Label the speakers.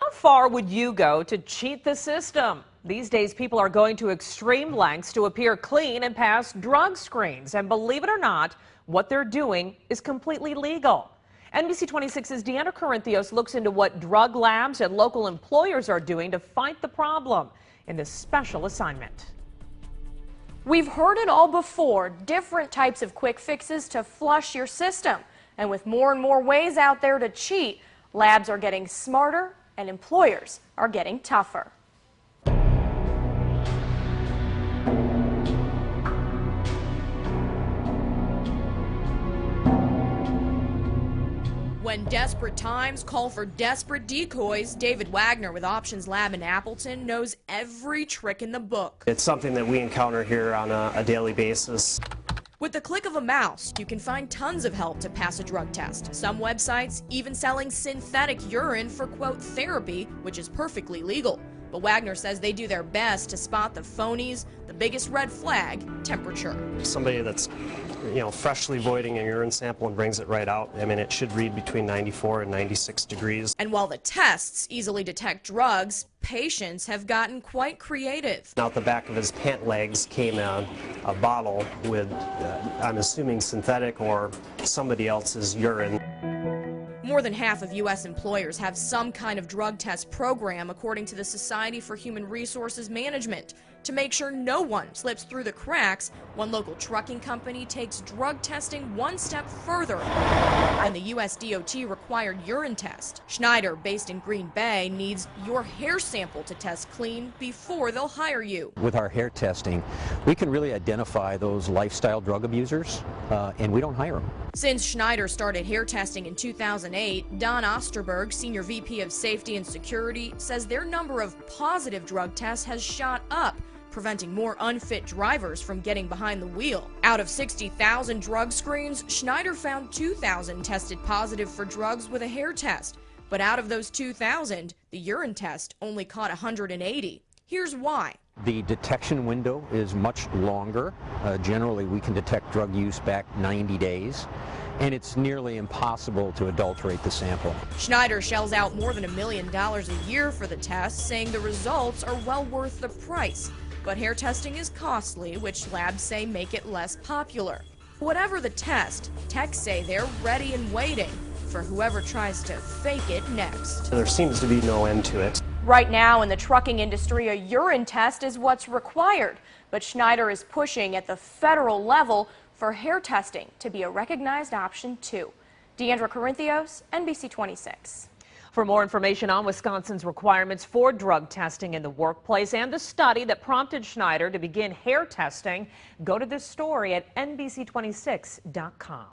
Speaker 1: How far would you go to cheat the system? These days, people are going to extreme lengths to appear clean and pass drug screens. And believe it or not, what they're doing is completely legal. NBC 26's Deandra Corinthios looks into what drug labs and local employers are doing to fight the problem in this special assignment.
Speaker 2: We've heard it all before, different types of quick fixes to flush your system. And with more and more ways out there to cheat, labs are getting smarter and employers are getting tougher.
Speaker 3: When desperate times call for desperate decoys, David Wagner with Options Lab in Appleton knows every trick in the book.
Speaker 4: It's something that we encounter here on a daily basis.
Speaker 3: With the click of a mouse, you can find tons of help to pass a drug test. Some websites even selling synthetic urine for, quote, therapy, which is perfectly legal. But Wagner says they do their best to spot the phonies. The biggest red flag, temperature.
Speaker 4: Somebody that's, freshly voiding a urine sample and brings it right out, I mean, it should read between 94 and 96 degrees.
Speaker 3: And while the tests easily detect drugs, patients have gotten quite creative.
Speaker 4: Out the back of his pant legs came a bottle with, I'm assuming, synthetic or somebody else's urine.
Speaker 3: More than half of U.S. employers have some kind of drug test program, according to the Society for Human Resources Management. To make sure no one slips through the cracks, one local trucking company takes drug testing one step further than the U.S. DOT required urine test. Schneider, based in Green Bay, needs your hair sample to test clean before they'll hire you.
Speaker 5: With our hair testing, we can really identify those lifestyle drug abusers, and we don't hire them.
Speaker 3: Since Schneider started hair testing in 2008, Don Osterberg, Senior VP of Safety and Security, says their number of positive drug tests has shot up, preventing more unfit drivers from getting behind the wheel. Out of 60,000 drug screens, Schneider found 2,000 tested positive for drugs with a hair test. But out of those 2,000, the urine test only caught 180. Here's why.
Speaker 5: The detection window is much longer. Generally, we can detect drug use back 90 days, and it's nearly impossible to adulterate the sample.
Speaker 3: Schneider shells out more than $1 million a year for the test, saying the results are well worth the price. But hair testing is costly, which labs say make it less popular. Whatever the test, techs say they're ready and waiting for whoever tries to fake it next.
Speaker 4: There seems to be no end to it.
Speaker 2: Right now in the trucking industry, a urine test is what's required, but Schneider is pushing at the federal level for hair testing to be a recognized option too. Deandra Corinthios, NBC 26.
Speaker 1: For more information on Wisconsin's requirements for drug testing in the workplace and the study that prompted Schneider to begin hair testing, go to this story at NBC26.com.